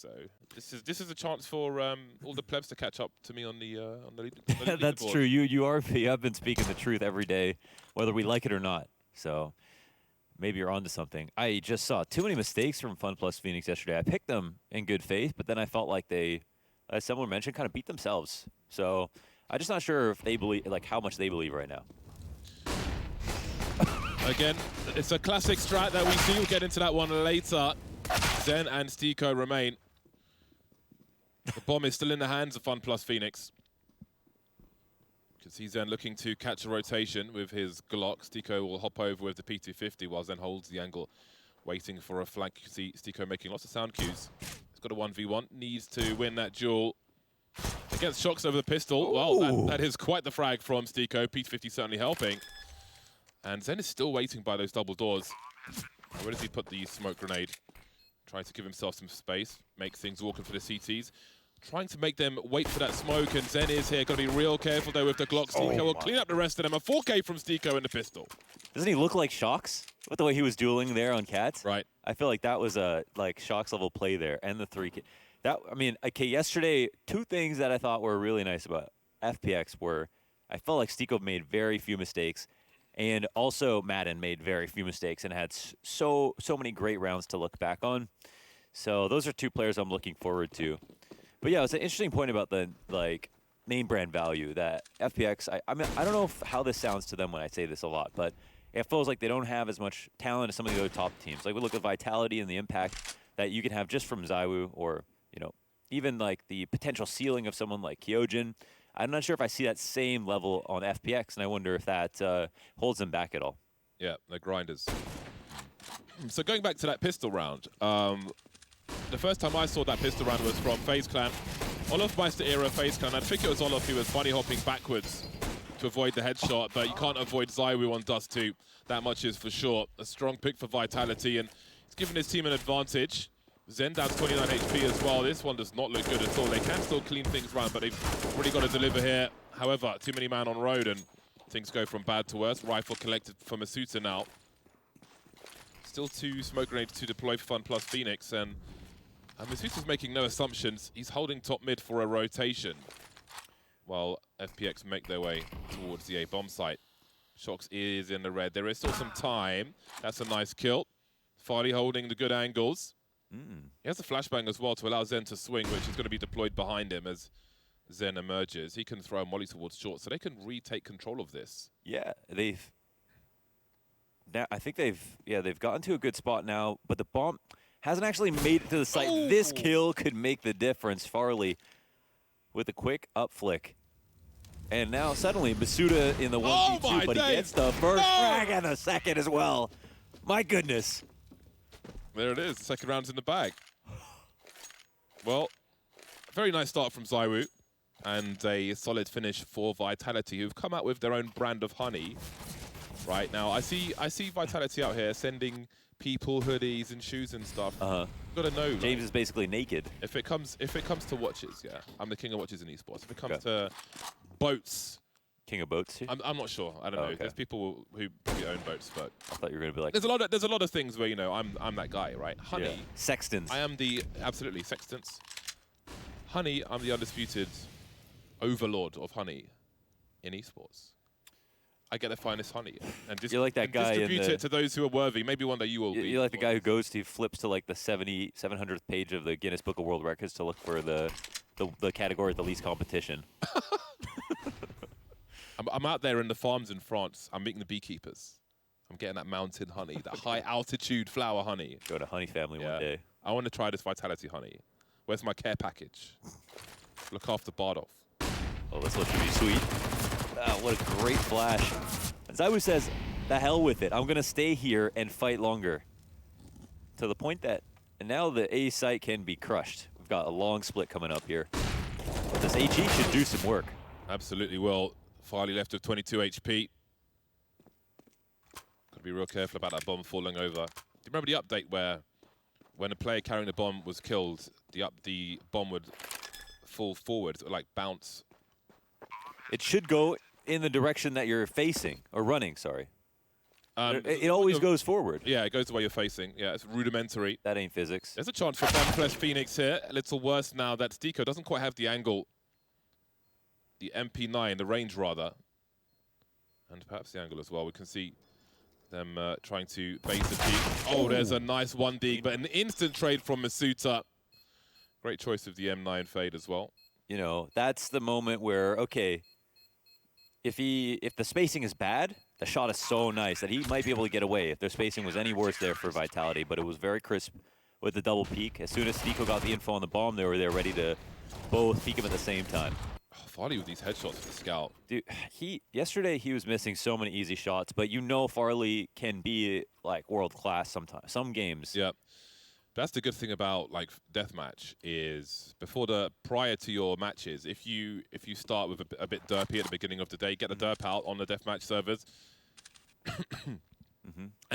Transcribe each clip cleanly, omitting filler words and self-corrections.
So this is a chance for all the plebs to catch up to me on the That's leaderboard. true. You have been speaking the truth every day, whether we like it or not. So maybe you're onto something. I just saw too many mistakes from FunPlus Phoenix yesterday. I picked them in good faith, but then I felt like they, as someone mentioned, kind of beat themselves. So I'm just not sure if they believe, like how much they believe right now. Again, it's a classic strat that we see. We'll get into that one later. Zen and Stiko remain. The bomb is still in the hands of FunPlus Phoenix. You can see Zen looking to catch a rotation with his Glock. Stiko will hop over with the P250 while Zen holds the angle, waiting for a flank. You can see Stiko making lots of sound cues. He's got a 1v1, needs to win that duel. Against Shocks over the pistol. Well, that is quite the frag from Stiko. P250 certainly helping. And Zen is still waiting by those double doors. Where does he put the smoke grenade? Trying to give himself some space, make things awkward for the CTs. Trying to make them wait for that smoke, and Zen is here. Got to be real careful though with the Glock. Stiko will clean up the rest of them. A 4K from Stiko in the pistol. Doesn't he look like Shocks with the way he was dueling there on Cats? Right. I feel like that was a like Shocks level play there, and the 3K. I mean, okay, yesterday, two things that I thought were really nice about FPX were I felt like Stiko made very few mistakes, and also Madden made very few mistakes and had so many great rounds to look back on. So those are two players I'm looking forward to. But yeah, it's an interesting point about the like name brand value that FPX. I mean, I don't know how this sounds to them when I say this a lot, but it feels like they don't have as much talent as some of the other top teams. Like we look at Vitality and the impact that you can have just from ZywOo, or even like the potential ceiling of someone like Kyojin. I'm not sure if I see that same level on FPX, and I wonder if that holds them back at all. Yeah, they're grinders. So going back to that pistol round, the first time I saw that pistol round was from FaZe Clan. Olofmeister era FaZe Clan. I think it was Olof who was bunny hopping backwards to avoid the headshot, but you can't avoid ZywOo on Dust2. That much is for sure. A strong pick for Vitality, and it's given his team an advantage. Zen down 29 HP as well. This one does not look good at all. They can still clean things around, but they've really got to deliver here. However, too many man on road, and things go from bad to worse. Rifle collected for Masuta now. Still 2 smoke grenades to deploy for FunPlus Phoenix, and Masuta's making no assumptions. He's holding top mid for a rotation, while FPX make their way towards the A bomb site. Shocks is in the red. There is still some time. That's a nice kill. Farley holding the good angles. He has a flashbang as well to allow Zen to swing, which is going to be deployed behind him as Zen emerges. He can throw a molly towards short, so they can retake control of this. Yeah, I think they've gotten to a good spot now, but the bomb hasn't actually made it to the site. Oh. This kill could make the difference. Farley with a quick up flick. And now suddenly Masuta in the 1v2, but he gets the first frag and the second as well. My goodness. There it is, second round's in the bag. Well, very nice start from ZywOo, and a solid finish for Vitality, who've come out with their own brand of honey. Right now, I see Vitality out here sending people hoodies and shoes and stuff. Got to know. James is basically naked. If it comes to watches, yeah, I'm the king of watches in esports. If it comes to boats, king of boats too? I'm not sure. I don't know. Okay. There's people who probably own boats, but I thought you were gonna be like. There's a lot of things where I'm that guy, right? Honey, yeah. Sextons. I am the absolutely sextants. Honey, I'm the undisputed overlord of honey in esports. I get the finest honey and you're like that guy distribute it to those who are worthy. Maybe one day you will be. You're like the guy who flips to like the 700th page of the Guinness Book of World Records to look for the category with the least competition. I'm out there in the farms in France. I'm meeting the beekeepers. I'm getting that mountain honey, that high altitude flower honey. Go to Honey Family one day. I want to try this Vitality honey. Where's my care package? Look after Bardolph. Oh, this one should be sweet. What a great flash. And ZywOo says, the hell with it. I'm going to stay here and fight longer. To the point that now the A site can be crushed. We've got a long split coming up here. But this HE should do some work. Absolutely will. Farley left with 22 HP. Got to be real careful about that bomb falling over. Do you remember the update where when a player carrying the bomb was killed, the bomb would fall forward, like bounce? It should go in the direction that you're facing, or running, sorry. It always goes forward. Yeah, it goes the way you're facing. Yeah, it's rudimentary. That ain't physics. There's a chance for FunPlus Phoenix here. A little worse now that Stico doesn't quite have the angle. The MP9, the range rather. And perhaps the angle as well. We can see them trying to base the peak. Oh, there's a nice 1D, but an instant trade from Masuta. Great choice of the M9 fade as well. You know, that's the moment where, okay, if the spacing is bad, the shot is so nice that he might be able to get away if their spacing was any worse there for Vitality, but it was very crisp with the double peek. As soon as Stico got the info on the bomb, they were there ready to both peek him at the same time. Oh, Farley with these headshots for the scout. Dude, yesterday he was missing so many easy shots, but you know Farley can be like world class sometimes. Some games. Yeah. That's the good thing about like deathmatch is prior to your matches, if you start with a bit derpy at the beginning of the day, get the derp out on the deathmatch servers, and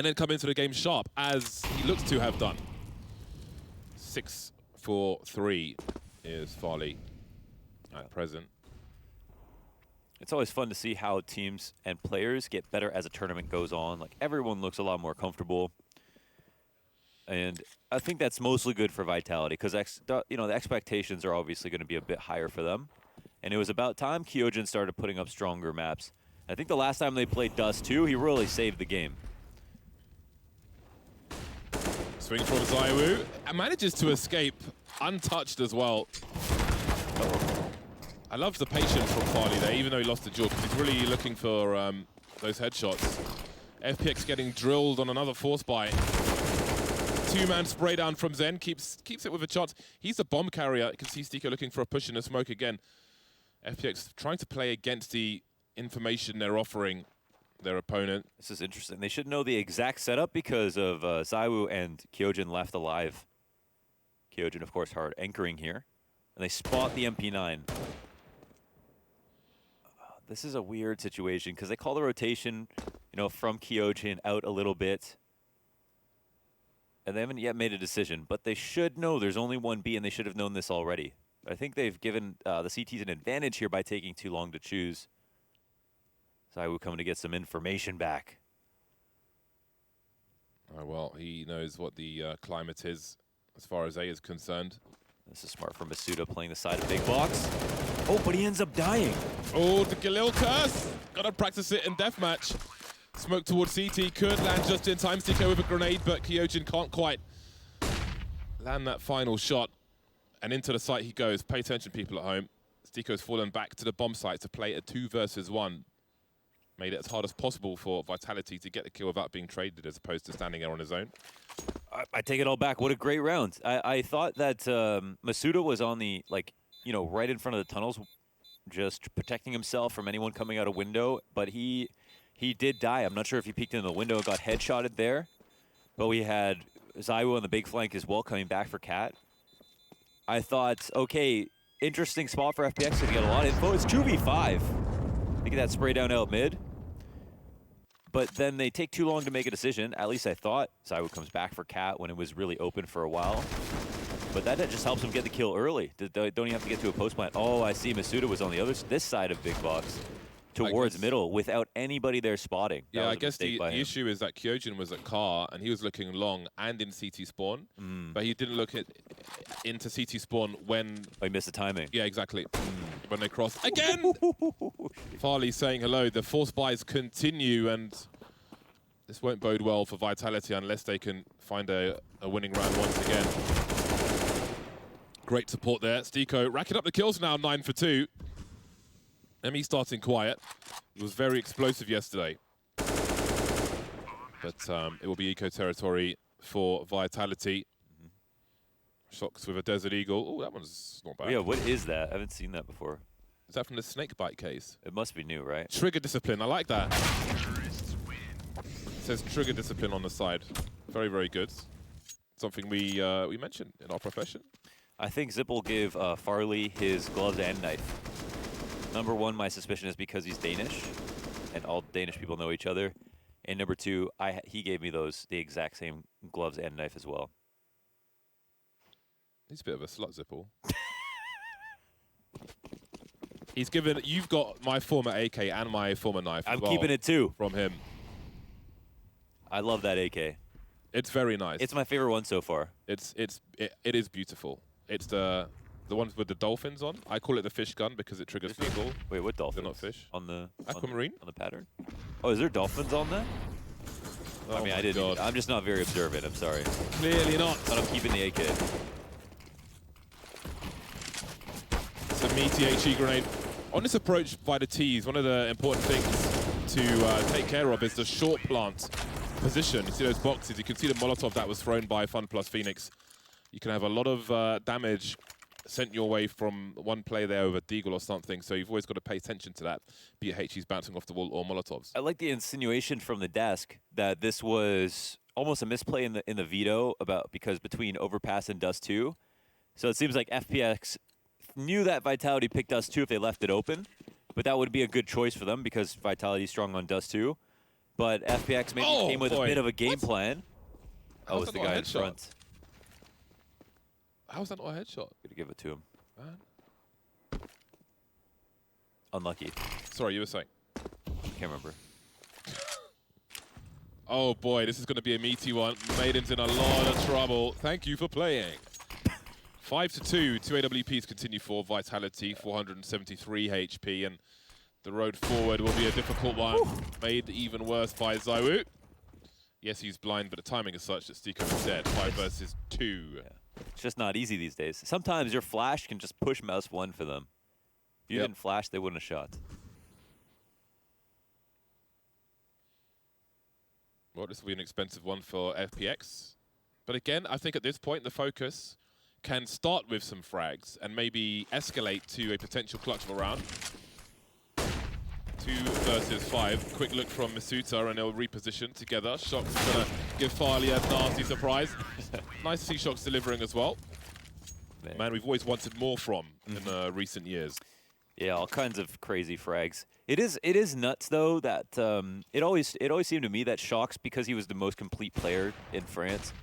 then come into the game sharp as he looks to have done. 6-4-3 is Farley at present. It's always fun to see how teams and players get better as a tournament goes on. Like everyone looks a lot more comfortable. And I think that's mostly good for Vitality because you know, the expectations are obviously going to be a bit higher for them. And it was about time Kyojin started putting up stronger maps. I think the last time they played Dust2, he really saved the game. Swing from ZywOo and manages to escape untouched as well. I love the patience from Farley there, even though he lost the duel, because he's really looking for those headshots. FPX getting drilled on another force buy. Two-man spray down from Zen, keeps it with a chance. He's the bomb carrier. You can see Stico looking for a push in the smoke again. FPX trying to play against the information they're offering their opponent. This is interesting. They should know the exact setup because of ZywOo and Kyojin left alive. Kyojin, of course, hard anchoring here. And they spot the MP9. This is a weird situation because they call the rotation, you know, from Kyojin out a little bit. And they haven't yet made a decision, but they should know there's only one B, and they should have known this already. I think they've given the CTs an advantage here by taking too long to choose. ZywOo coming to get some information back. Oh, well, he knows what the climate is as far as A is concerned. This is smart from Masuda playing the side of Big Box. Oh, but he ends up dying. Oh, the Galil curse! Gotta practice it in deathmatch. Smoke towards CT, could land just in time. Stico with a grenade, but Kyojin can't quite land that final shot. And into the site he goes. Pay attention, people at home. Stico's fallen back to the bomb site to play a 2 versus 1. Made it as hard as possible for Vitality to get the kill without being traded as opposed to standing there on his own. I take it all back. What a great round. I thought that Masuda was on the, like, you know, right in front of the tunnels, just protecting himself from anyone coming out a window, but he did die. I'm not sure if he peeked in the window and got headshotted there, but we had ZywOo on the big flank as well coming back for Cat. I thought, okay, interesting spot for FPX to get a lot of info. It's 2v5. They get that spray down out mid. But then they take too long to make a decision. At least I thought. ZywOo comes back for Cat when it was really open for a while. But that just helps him get the kill early. Don't even have to get to a post plant. Oh, I see. Masuda was on this side of Big Box. Towards middle without anybody there spotting. Yeah, I guess the issue is that Kyojin was at car and he was looking long and in CT spawn, but he didn't look into CT spawn when... I missed the timing. Yeah, exactly. When they crossed. Again! Farley saying hello. The force buys continue and this won't bode well for Vitality unless they can find a winning round once again. Great support there. Stico racking up the kills now, 9 for 2. Emmy starting quiet. It was very explosive yesterday. But it will be eco territory for Vitality. Shocks with a Desert Eagle. Oh, that one's not bad. Yeah, what is that? I haven't seen that before. Is that from the Snakebite case? It must be new, right? Trigger discipline. I like that. It says trigger discipline on the side. Very, very good. Something we mentioned in our profession. I think Zippel gave Farley his gloves and knife. Number one, my suspicion is because he's Danish, and all Danish people know each other. And number two, he gave me the exact same gloves and knife as well. He's a bit of a slut, Zippel. He's given... You've got my former AK and my former knife. I'm keeping it too. From him. I love that AK. It's very nice. It's my favorite one so far. It is beautiful. It's the ones with the dolphins on. I call it the fish gun because it triggers people. Wait, what dolphins? They're not fish. On the aquamarine on the pattern. Oh, is there dolphins on that? Oh I mean, my I didn't. God. I'm just not very observant. I'm sorry. Clearly not. But I'm keeping the AK. It's a meaty HE grenade. On this approach by the T's, one of the important things to take care of is the short plant position. You see those boxes, you can see the Molotov that was thrown by FunPlus Phoenix. You can have a lot of damage sent your way from one play there over Deagle or something, so you've always got to pay attention to that, be it HE's bouncing off the wall or Molotovs. I like the insinuation from the desk that this was almost a misplay in the veto because between Overpass and Dust2. So it seems like FPX knew that Vitality picked Dust2 if they left it open, but that would be a good choice for them because Vitality's strong on Dust2. But FPX maybe came with a bit of a game plan. Oh, it's the guy in front. How's that not a headshot? Gotta give it to him. Man. Unlucky. Sorry, you were saying? Can't remember. Oh boy, this is going to be a meaty one. Maiden's in a lot of trouble. Thank you for playing. 5-2, 2 AWPs continue for Vitality, 473 HP, and the road forward will be a difficult one. Made even worse by Zaiwu. Yes, he's blind, but the timing is such that Stiko said 5 versus 2. Yeah. It's just not easy these days. Sometimes your flash can just push mouse 1 for them. If you didn't flash, they wouldn't have shot. Well, this will be an expensive one for FPX. But again, I think at this point, the focus can start with some frags and maybe escalate to a potential clutch of a round. 2 versus 5. Quick look from Masuta and they'll reposition together. Shox is going to give Farley a nasty surprise. Nice to see Shox delivering as well. Man, we've always wanted more from in recent years. Yeah, all kinds of crazy frags. It is nuts though that it always seemed to me that Shox, because he was the most complete player in France,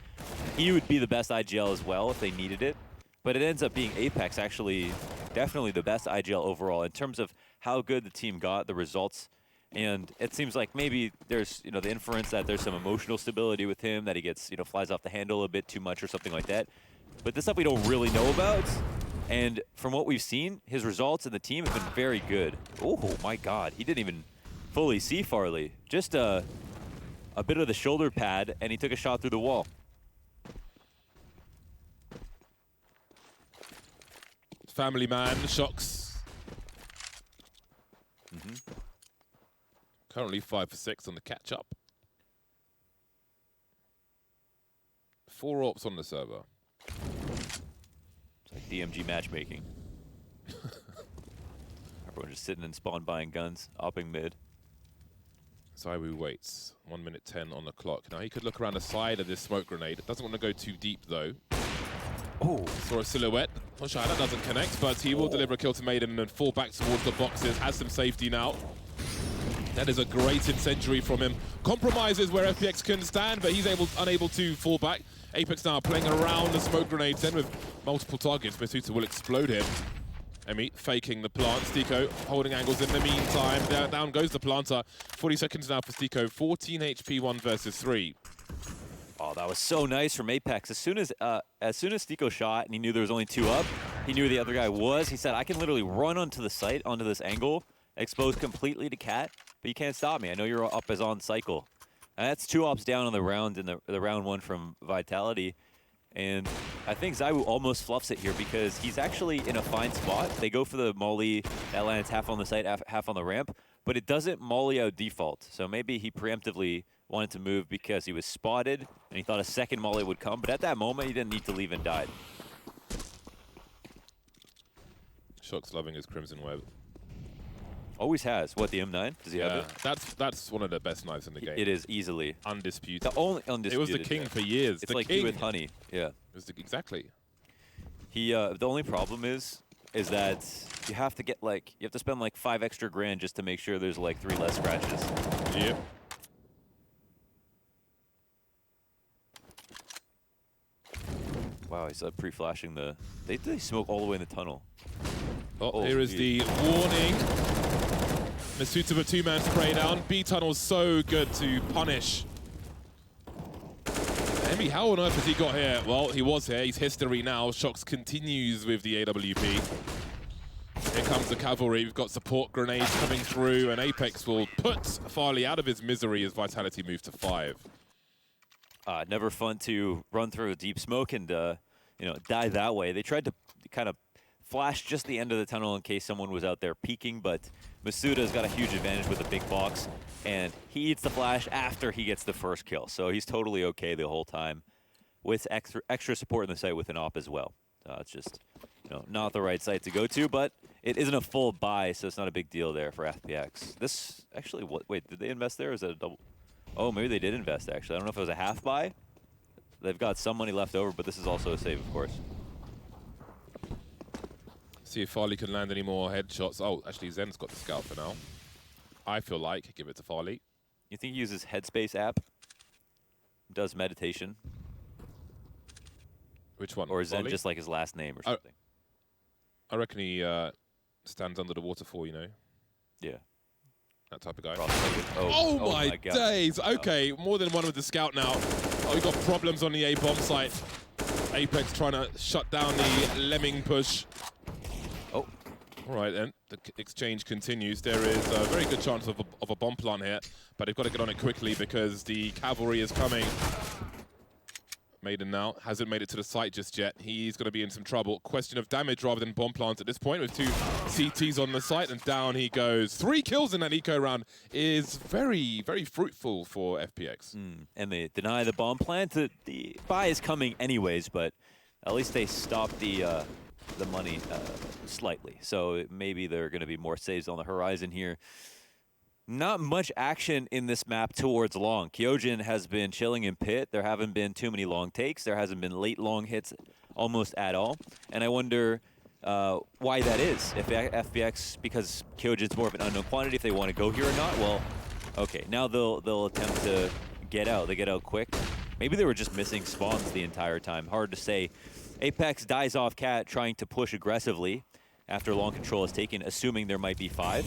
he would be the best IGL as well if they needed it. But it ends up being Apex actually definitely the best IGL overall in terms of how good the team got, the results. And it seems like maybe there's, the inference that there's some emotional stability with him, that he gets, flies off the handle a bit too much or something like that. But this stuff we don't really know about. And from what we've seen, his results and the team have been very good. Oh my God, he didn't even fully see Farley. Just a bit of the shoulder pad, and he took a shot through the wall. Family man, Shox. Currently 5 for 6 on the catch-up. 4 AWPs on the server. It's like DMG matchmaking. Everyone just sitting in spawn buying guns, opping mid. Zaiwu waits. 1 minute 10 on the clock. Now he could look around the side of this smoke grenade. Doesn't want to go too deep though. Oh, saw a silhouette. Shot that doesn't connect, but he will deliver a kill to Maiden and fall back towards the boxes. Has some safety now. That is a great incendiary from him. Compromises where FPX can stand, but he's unable to fall back. Apex now playing around the smoke grenades, then with multiple targets. Masuta will explode him. Emi faking the plant. Stiko holding angles in the meantime. Down goes the planter. 40 seconds now for Stiko. 14 HP, 1 versus 3. Oh, that was so nice from Apex. As soon as Stiko shot and he knew there was only 2 up, he knew where the other guy was. He said, I can literally run onto the site, onto this angle, exposed completely to Cat, but you can't stop me. I know you're up as on cycle. And that's 2 ops down on the round in the round 1 from Vitality. And I think Zaiwu almost fluffs it here because he's actually in a fine spot. They go for the molly that lands half on the site, half on the ramp, but it doesn't molly out default. So maybe he preemptively wanted to move because he was spotted and he thought a second molly would come, but at that moment he didn't need to leave and died. Shox loving his Crimson Web. Always has. What, the M9? Does he have it? That's one of the best knives in the game. It is easily. Undisputed. The only undisputed. It was the king for years. It's the like king. you with honey. Yeah. It was exactly. The only problem is that you have to spend like 5 extra grand just to make sure there's like 3 less scratches. Yep. Wow, he's pre-flashing the. They smoke all the way in the tunnel. Oh, here is the warning. Masuta with 2-man spray down. B tunnel's so good to punish Emi, how on earth has he got here? Well, he was here. He's history now. Shox continues with the AWP. Here comes the cavalry. We've got support grenades coming through, and Apex will put Farley out of his misery as Vitality moves to 5. Never fun to run through a deep smoke and die that way. They tried to kind of flash just the end of the tunnel in case someone was out there peeking, but Masuda's got a huge advantage with a big box, and he eats the flash after he gets the first kill, so he's totally okay the whole time with extra support in the site with an op as well. It's just not the right site to go to, but it isn't a full buy, so it's not a big deal there for FPX. This actually, wait, did they invest there? Or is it a double? Oh, maybe they did invest actually. I don't know if it was a half buy. They've got some money left over, but this is also a save, of course. See if Farley can land any more headshots. Oh, actually, Zen's got the scout for now. I feel like give it to Farley. You think he uses Headspace app? Does meditation? Which one? Or is Zen Farley? just like his last name or something? I reckon he stands under the waterfall, you know? Yeah. That type of guy. Oh my God. days. Okay, more than one with the scout now. Oh, we got problems on the A-bomb site. Apex trying to shut down the lemming push. Oh. All right, then. The exchange continues. There is a very good chance of a bomb plant here, but they've got to get on it quickly because the cavalry is coming. Maiden now hasn't made it to the site just yet. He's going to be in some trouble. Question of damage rather than bomb plant at this point with 2 CTs on the site, and down he goes. 3 kills in that eco round is very, very fruitful for FPX. And they deny the bomb plant. The buy is coming anyways, but at least they stopped the money slightly. So maybe there are going to be more saves on the horizon here. Not much action in this map towards long. Kyojin has been chilling in pit. There haven't been too many long takes. There hasn't been late long hits almost at all. And I wonder why that is. If FPX, because Kyojin's more of an unknown quantity, if they want to go here or not, well, okay. Now they'll attempt to get out. They get out quick. Maybe they were just missing spawns the entire time. Hard to say. Apex dies off Cat trying to push aggressively after long control is taken, assuming there might be 5.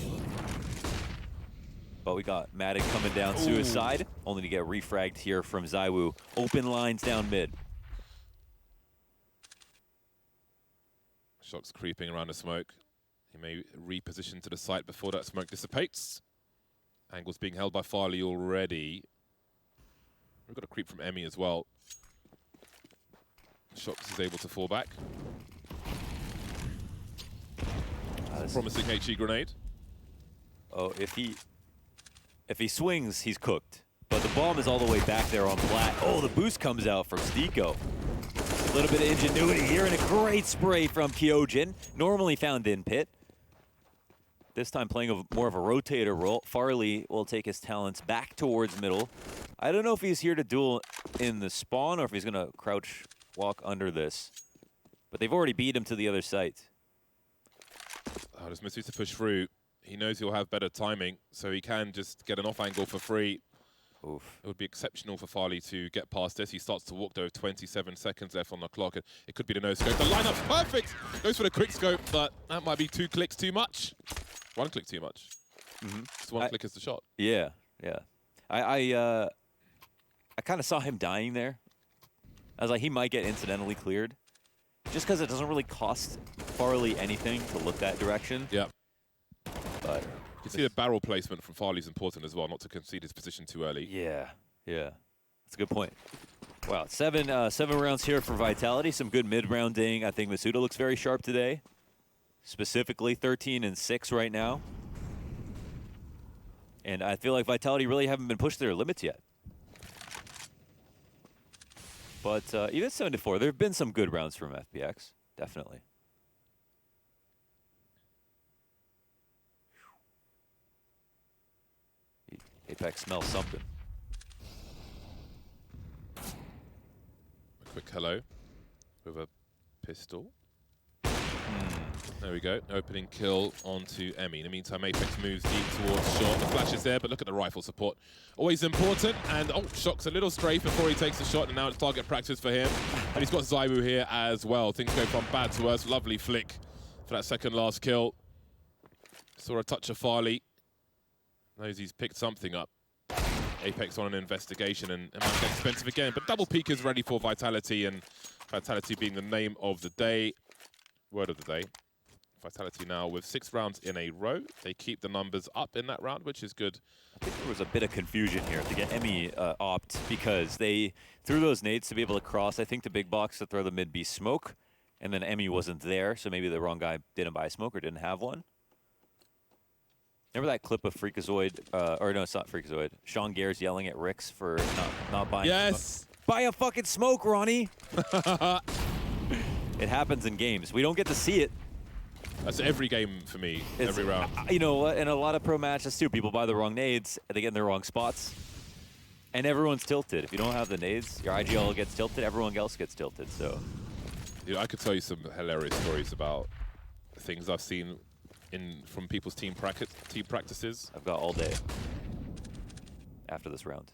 But we got Madden coming down suicide, only to get refragged here from Zywoo. Open lines down mid. Shox creeping around the smoke. He may reposition to the site before that smoke dissipates. Angle's being held by Farley already. We've got a creep from Emi as well. Shox is able to fall back. Promising HE grenade. Oh, if he swings, he's cooked. But the bomb is all the way back there on plat. Oh, the boost comes out from Stiko. A little bit of ingenuity here and a great spray from Kyojin. Normally found in pit. This time playing more of a rotator role. Farley will take his talents back towards middle. I don't know if he's here to duel in the spawn or if he's going to crouch walk under this. But they've already beat him to the other site. Oh, does Masuda push through? He knows he'll have better timing, so he can just get an off angle for free. Oof. It would be exceptional for Farley to get past this. He starts to walk though, 27 seconds left on the clock. It could be the no scope. The lineup's perfect! Goes for the quick scope, but that might be 2 clicks too much. 1 click too much. Just 1 click is the shot. Yeah, yeah. I kind of saw him dying there. I was like, he might get incidentally cleared. Just because it doesn't really cost Farley anything to look that direction. Yeah. But you can see the barrel placement from Farley's important as well, not to concede his position too early. Yeah, yeah. That's a good point. Wow, 7 rounds here for Vitality. Some good mid-rounding. I think Masuda looks very sharp today. Specifically 13 and 6 right now. And I feel like Vitality really haven't been pushed to their limits yet. But even 7-4, there have been some good rounds from FPX, definitely. Apex smells something. A quick hello with a pistol. There we go. Opening kill onto Emi. In the meantime, Apex moves deep towards shot. The flash is there, but look at the rifle support. Always important. And Shox a little strafe before he takes the shot, and now it's target practice for him. And he's got Zywoo here as well. Things go from bad to worse. Lovely flick for that second last kill. Saw a touch of Farley. Knows he's picked something up. Apex on an investigation, and it might get expensive again. But double peak is ready for Vitality, and Vitality being the name of the day, word of the day. Vitality now with 6 rounds in a row. They keep the numbers up in that round, which is good. I think there was a bit of confusion here to get Emmy opt because they threw those nades to be able to cross, I think, the big box to throw the mid-B smoke, and then Emmy wasn't there, so maybe the wrong guy didn't buy a smoke or didn't have one. Remember that clip of Freakazoid, or no, it's not Freakazoid, Sean Gares yelling at Rix for not buying Yes! smoke? Buy a fucking smoke, Ronnie! It happens in games. We don't get to see it. That's every game for me, every round. You know what? In a lot of pro matches too, people buy the wrong nades, they get in the wrong spots, and everyone's tilted. If you don't have the nades, your IGL gets tilted, everyone else gets tilted, so. Dude, I could tell you some hilarious stories about things I've seen from people's team practices. I've got all day after this round.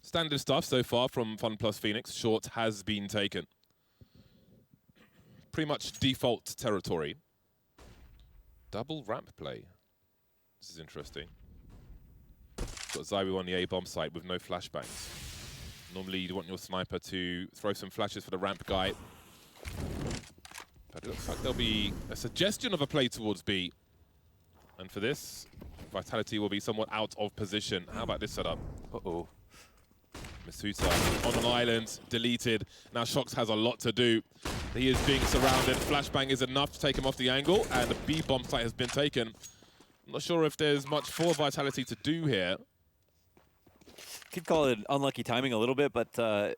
Standard stuff so far from FunPlus Phoenix. Short has been taken. Pretty much default territory. Double ramp play. This is interesting. Got Zywoo on the A-bomb site with no flashbangs. Normally you'd want your sniper to throw some flashes for the ramp guy. But it looks like there'll be a suggestion of a play towards B. And for this, Vitality will be somewhat out of position. How about this setup? Uh-oh. Masuta on an island, deleted. Now Shox has a lot to do. He is being surrounded. Flashbang is enough to take him off the angle, and the B bomb site has been taken. I'm not sure if there's much for Vitality to do here. Could call it unlucky timing a little bit, but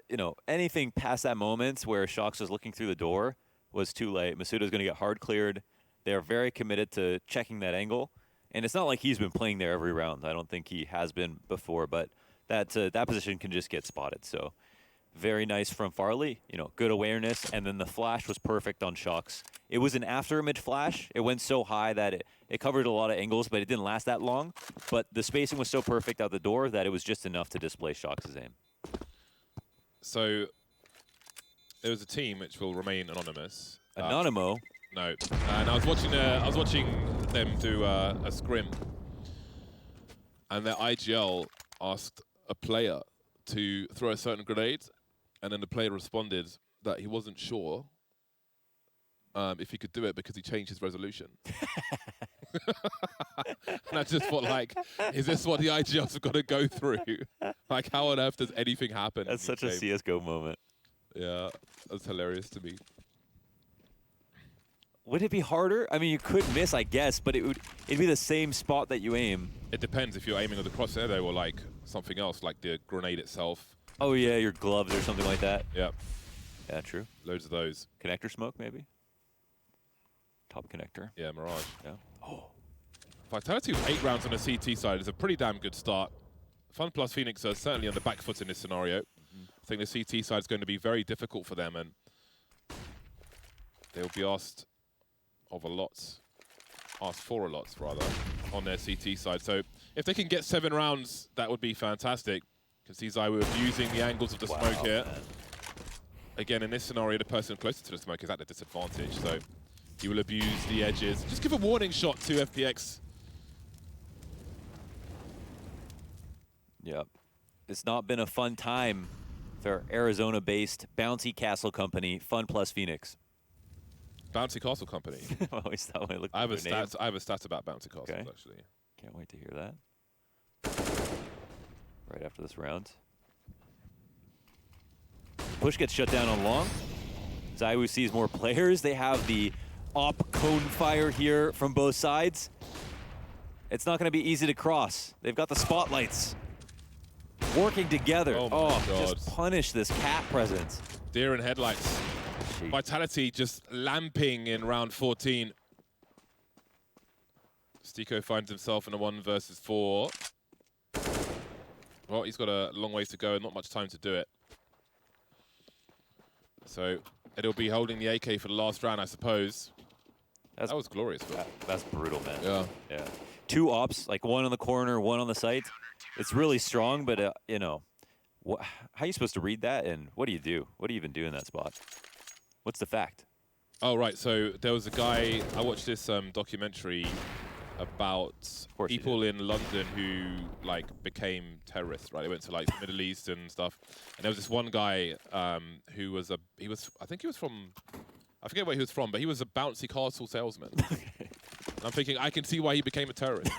you know, anything past that moment where Shox was looking through the door was too late. Masuta's going to get hard cleared. They are very committed to checking that angle, and it's not like he's been playing there every round. I don't think he has been before, but that position can just get spotted. So very nice from Farley. You know, good awareness, and then the flash was perfect on Shox. It was an after-image flash. It went so high that it covered a lot of angles, but it didn't last that long. But the spacing was so perfect out the door that it was just enough to display Shox's aim. So there was a team which will remain anonymous. Anonymo? No. And I was watching them do a scrim, and their IGL asked a player to throw a certain grenade, and then the player responded that he wasn't sure if he could do it because he changed his resolution. And I just thought, like, is this what the IGLs have got to go through? Like, how on earth does anything happen? That's such a CSGO moment. Yeah, that's hilarious to me. Would it be harder? I mean, you could miss, I guess, but it'd be the same spot that you aim. It depends if you're aiming at the crosshair, though, or like something else, like the grenade itself. Oh yeah, your gloves or something like that. Yeah. Yeah, true. Loads of those. Connector smoke, maybe? Top connector. Yeah, Mirage. Yeah. Oh. Vitality with 8 rounds on the CT side is a pretty damn good start. FunPlus Phoenix are certainly on the back foot in this scenario. I think the CT side is going to be very difficult for them, and they'll be asked for a lot, rather, on their CT side. So if they can get 7 rounds, that would be fantastic. You can see Zywoo abusing the angles of the smoke here. Man. Again, in this scenario, the person closer to the smoke is at a disadvantage, so he will abuse the edges. Just give a warning shot to FPX. Yep. It's not been a fun time for Arizona-based Bouncy Castle Company, FunPlus Phoenix. Bouncy Castle Company. I always thought when I looked I have at their name. I have a stat about Bouncy Castles, Okay. actually. Can't wait to hear that. Right after this round. Push gets shut down on long. Zywoo sees more players. They have the op cone fire here from both sides. It's not going to be easy to cross. They've got the spotlights working together. Oh my God. Just punish this cat presence. Deer in headlights. Gee. Vitality just lamping in round 14. Stico finds himself in a 1 versus 4. Well, he's got a long ways to go and not much time to do it. So it'll be holding the AK for the last round, I suppose. That was glorious. That's brutal, man. Yeah. Yeah. 2 ops, like 1 on the corner, 1 on the site. It's really strong, but you know, how are you supposed to read that? And what do you do? What do you even do in that spot? What's the fact? Oh, right. So there was a guy, I watched this documentary about people in London who like became terrorists, right? They went to like the Middle East and stuff. And there was this one guy who was I think he was from, I forget where he was from, but he was a bouncy castle salesman. And I'm thinking, I can see why he became a terrorist.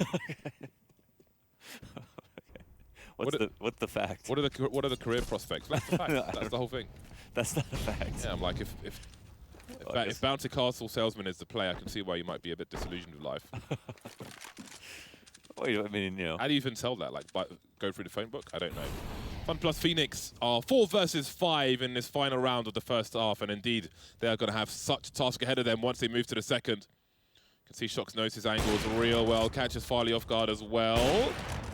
What's the fact? What are the career prospects? That's the fact. That's the whole thing. That's not a fact. Yeah, I'm like, if bouncy castle salesman is the play, I can see why you might be a bit disillusioned with life. Well, I mean, you know. How do you even tell that? Like, go through the phone book? I don't know. FunPlus Phoenix are 4 versus 5 in this final round of the first half, and indeed, they are going to have such a task ahead of them once they move to the second. You can see Shox knows his angles real well, catches Farley off guard as well,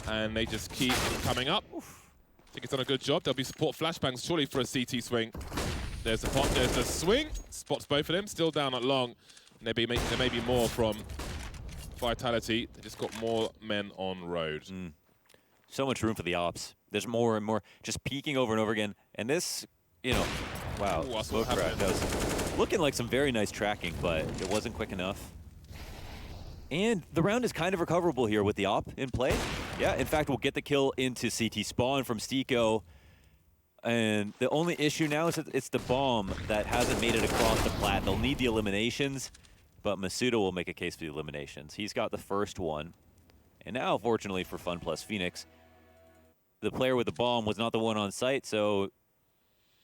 and they just keep coming up. I think it's done a good job. There'll be support flashbangs surely for a CT swing. There's the pop, there's the swing. Spots both of them, still down at long. And there may be more from Vitality. They just got more men on road. So much room for the ops. There's more and more just peeking over and over again. And this, you know, wow. Ooh, Slow crack. That was looking like some very nice tracking, but it wasn't quick enough. And the round is kind of recoverable here with the op in play. Yeah, in fact, we'll get the kill into CT spawn from Stico. And the only issue now is that it's the bomb that hasn't made it across the plat. They'll need the eliminations, but Masuda will make a case for the eliminations. He's got the first one. And now, fortunately for FunPlus Phoenix, the player with the bomb was not the one on site, so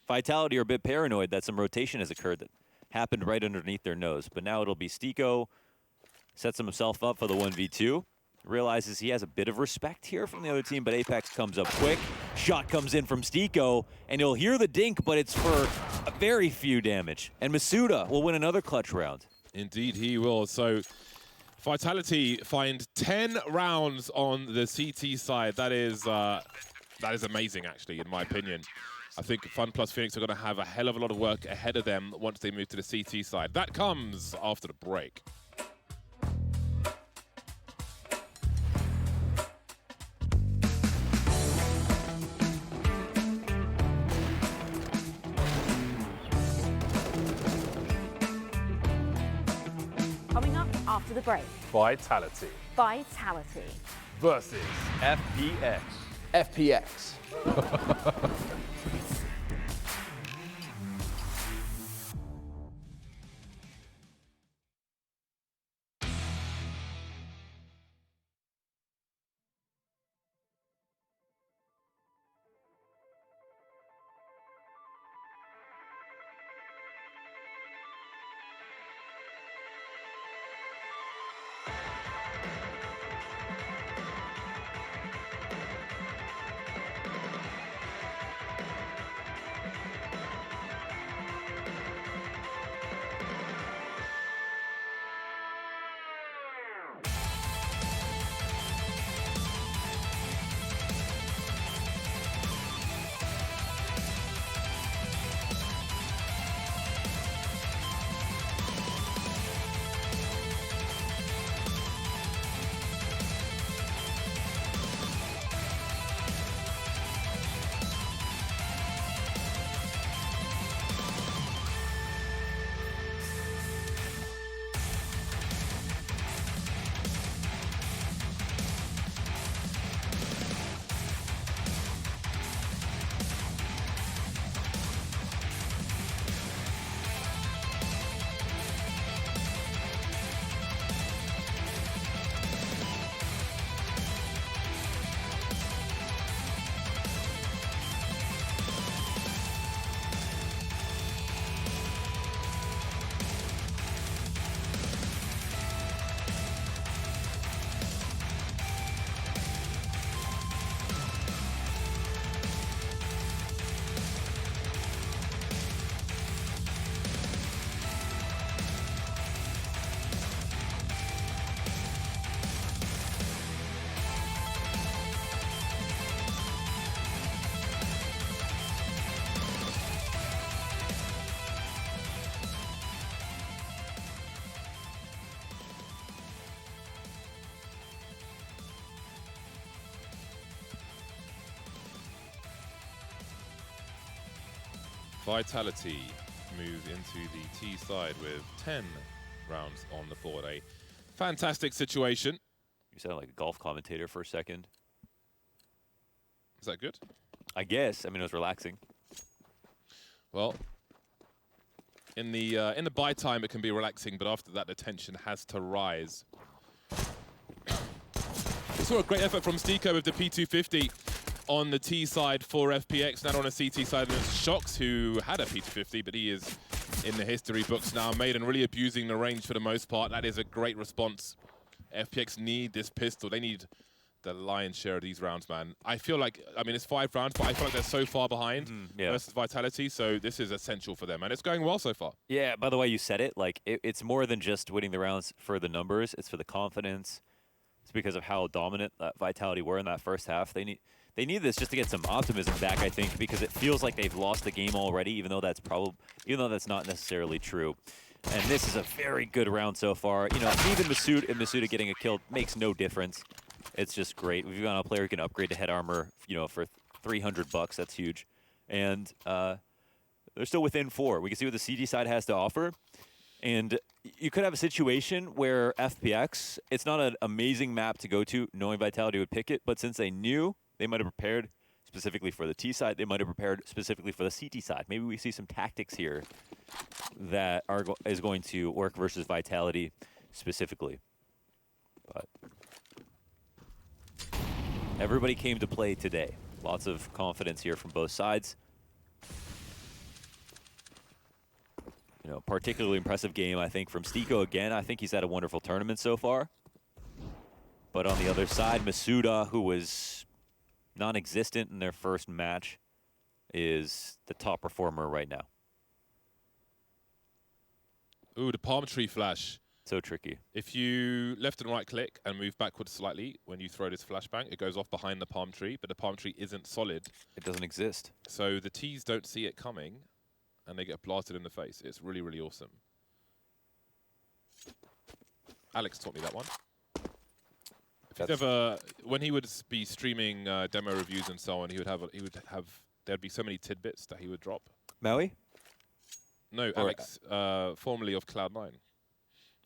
Vitality are a bit paranoid that some rotation has occurred that happened right underneath their nose. But now it'll be Stico, sets himself up for the 1v2. Realizes he has a bit of respect here from the other team, but Apex comes up quick. Shot comes in from Stico, and you'll hear the dink, but it's for a very few damage. And Masuda will win another clutch round. Indeed, he will. So Vitality find 10 rounds on the CT side. That is amazing, actually, in my opinion. I think FunPlus Phoenix are going to have a hell of a lot of work ahead of them once they move to the CT side. That comes after the break. Coming up after the break. Vitality Vitality versus FPX. FPX. Vitality move into the T side with 10 rounds on the board. A fantastic situation. You sound like a golf commentator for a second. Is that good? I guess. I mean, it was relaxing. Well, in the buy time, it can be relaxing, but after that, the tension has to rise. We saw a great effort from Stiko with the P250 on the T side for FPX, now on a CT side, and it's Shox who had a P250, but he is in the history books now. Maiden really abusing the range for the most part. That is a great response. FPX need this pistol. They need the lion's share of these rounds, man. I feel like, I mean, it's 5 rounds, but I feel like they're so far behind versus Vitality, so this is essential for them, and it's going well so far. Yeah, by the way you said it, like, it's more than just winning the rounds for the numbers. It's for the confidence. It's because of how dominant Vitality were in that first half. They need this just to get some optimism back, I think, because it feels like they've lost the game already, even though that's not necessarily true. And this is a very good round so far. You know, even Masood and Masuda getting a kill makes no difference. It's just great. We've got a player who can upgrade to head armor, you know, for $300. That's huge. And they're still within 4. We can see what the CD side has to offer. And you could have a situation where FPX, it's not an amazing map to go to, knowing Vitality would pick it, but since they knew, they might have prepared specifically for the T side. They might have prepared specifically for the CT side. Maybe we see some tactics here that is going to work versus Vitality specifically. But everybody came to play today. Lots of confidence here from both sides. You know, particularly impressive game, I think, from Stiko again. I think he's had a wonderful tournament so far. But on the other side, Masuda, who was non-existent in their first match, is the top performer right now. Ooh, the palm tree flash. So tricky. If you left and right click and move backwards slightly when you throw this flashbang, it goes off behind the palm tree, but the palm tree isn't solid. It doesn't exist. So the Ts don't see it coming, and they get blasted in the face. It's really, really awesome. Alex taught me that one. When he would be streaming demo reviews and so on, there'd be so many tidbits that he would drop. Maui? No, Alex, formerly of Cloud9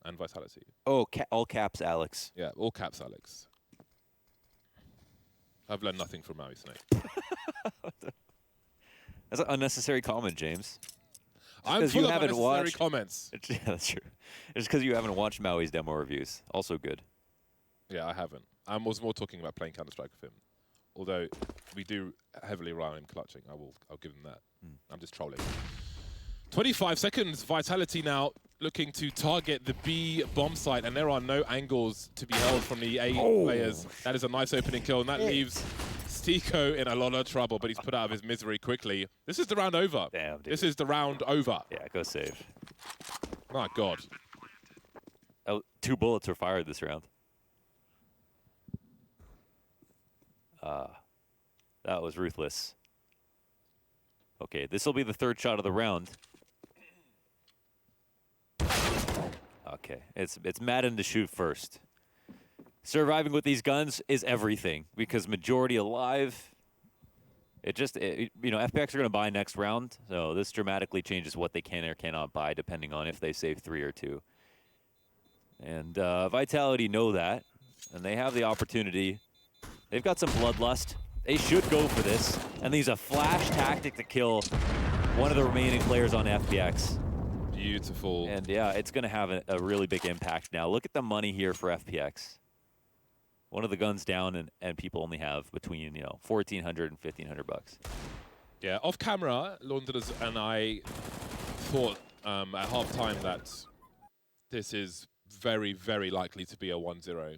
and Vitality. Oh, all caps, Alex. Yeah, all caps, Alex. I've learned nothing from Maui Snake. That's an unnecessary comment, James. I'm full of unnecessary comments. Yeah, that's true. It's because you haven't watched Maui's demo reviews. Also good. Yeah, I haven't. I was more talking about playing Counter-Strike with him. Although we do heavily rely on him clutching. I'll give him that. I'm just trolling. 25 seconds. Vitality now looking to target the B bomb site, and there are no angles to be held from the A players. That is a nice opening kill, and that leaves Stiko in a lot of trouble, but he's put out of his misery quickly. This is the round over. Damn, dude. This is the round over. Yeah, go save. My God. 2 bullets were fired this round. That was ruthless. Okay, this will be the 3rd shot of the round. Okay, it's Madden to shoot first. Surviving with these guns is everything because majority alive. You know, FPX are going to buy next round, so this dramatically changes what they can or cannot buy depending on if they save 3 or 2. And Vitality know that, and they have the opportunity. They've got some bloodlust. They should go for this, and they use a flash tactic to kill one of the remaining players on FPX. Beautiful. And yeah, it's going to have a really big impact now. Look at the money here for FPX. One of the guns down, and people only have between, you know, $1,400 and $1,500. Yeah, off camera, Launders and I thought at half-time that this is very, very likely to be a 1-0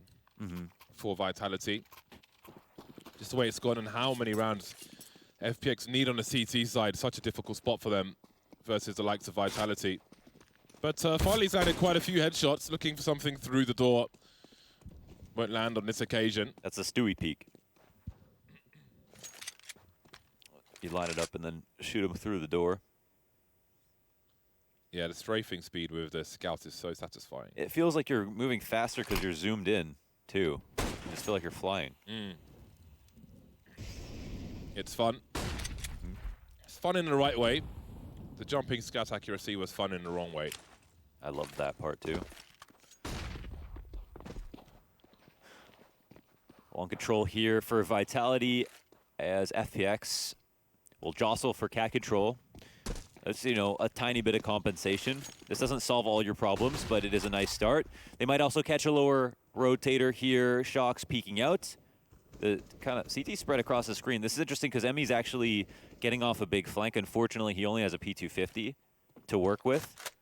for Vitality. Just the way it's gone and how many rounds FPX need on the CT side. Such a difficult spot for them versus the likes of Vitality. But Farley's landed quite a few headshots, looking for something through the door. Won't land on this occasion. That's a Stewie peek. You line it up and then shoot him through the door. Yeah, the strafing speed with the Scout is so satisfying. It feels like you're moving faster because you're zoomed in, too. You just feel like you're flying. It's fun. It's fun in the right way. The jumping Scout accuracy was fun in the wrong way. I love that part, too. On control here for Vitality as FPX will jostle for cat control. That's, you know, a tiny bit of compensation. This doesn't solve all your problems, but it is a nice start. They might also catch a lower rotator here. Shocks peeking out. The kind of CT spread across the screen. This is interesting because Emmy's actually getting off a big flank. Unfortunately, he only has a P250 to work with.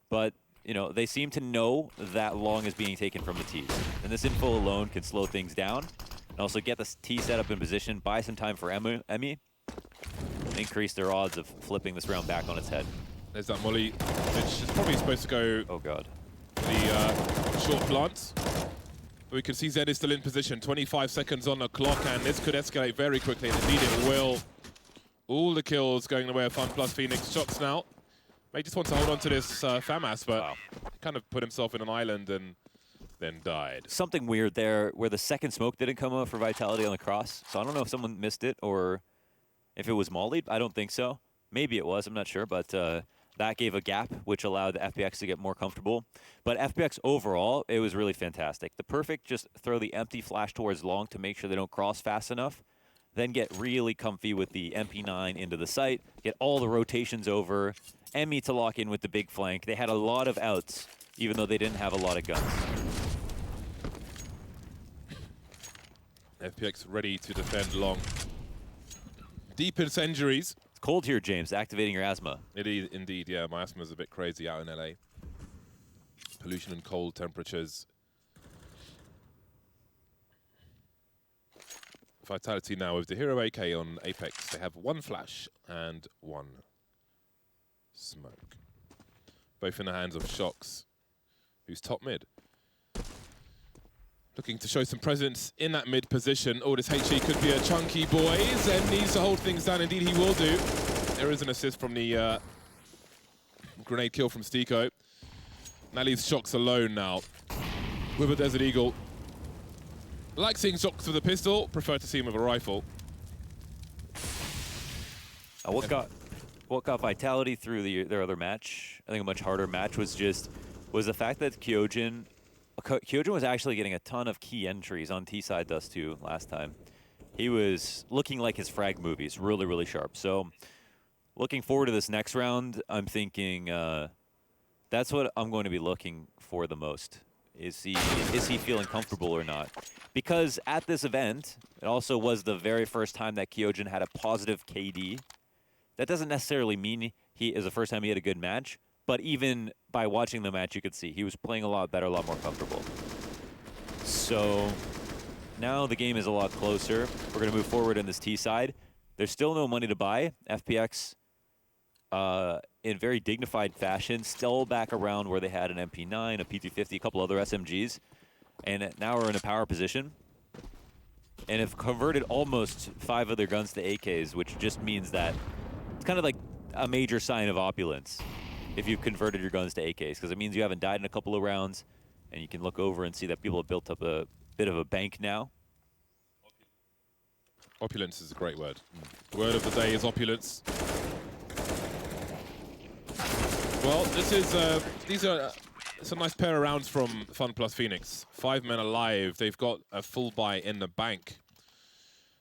But, you know, they seem to know that long is being taken from the T's. And this info alone can slow things down. And also get the T set up in position, buy some time for Emmy, and increase their odds of flipping this round back on its head. There's that molly, which is probably supposed to go Oh, God. the short plant. But we can see Zed is still in position. 25 seconds on the clock, and this could escalate very quickly, and indeed it will. All the kills going the way of FunPlus Phoenix. Shots now. May just want to hold on to this FAMAS, but Wow. kind of put himself in an island and then died. Something weird there where the second smoke didn't come out for Vitality on the cross. So I don't know if someone missed it or if it was mollied. I don't think so. Maybe it was. I'm not sure. But that gave a gap, which allowed the FPX to get more comfortable. But FPX overall, it was really fantastic. The perfect just throw the empty flash towards long to make sure they don't cross fast enough. Then get really comfy with the MP9 into the site. Get all the rotations over. Emmy to lock in with the big flank. They had a lot of outs, even though they didn't have a lot of guns. FPX ready to defend long. Deep in injuries. It's cold here, James. Activating your asthma. It is indeed, yeah. My asthma's a bit crazy out in LA. Pollution and cold temperatures. Vitality now with the Hero AK on Apex. They have one flash and one smoke. Both in the hands of Shocks, who's top mid. Looking to show some presence in that mid position. Oh, this HE could be a chunky boy. Zen needs to hold things down. Indeed, he will do. There is an assist from the grenade kill from Stiko. That leaves Shocks alone now with a Desert Eagle. Like seeing Shocks with a pistol, prefer to see him with a rifle. What got Vitality through their other match, I think a much harder match, was the fact that Kyojin was actually getting a ton of key entries on T-side Dust2 last time. He was looking like his frag movies, really, really sharp. So looking forward to this next round, I'm thinking that's what I'm going to be looking for the most. Is he feeling comfortable or not? Because at this event, it also was the very first time that Kyojin had a positive KD. That doesn't necessarily mean he is the first time he had a good match, but even by watching the match, you could see he was playing a lot better, a lot more comfortable. So now the game is a lot closer. We're going to move forward in this T side. There's still no money to buy. FPX, in very dignified fashion, still back around where they had an MP9, a P250, a couple other SMGs. And now we're in a power position. And have converted almost 5 of their guns to AKs, which just means that it's kind of like a major sign of opulence if you've converted your guns to AKs, because it means you haven't died in a couple of rounds, and you can look over and see that people have built up a bit of a bank now. Opulence is a great word. The word of the day is opulence. Well, it's a nice pair of rounds from FunPlus Phoenix. 5 men alive. They've got a full buy in the bank.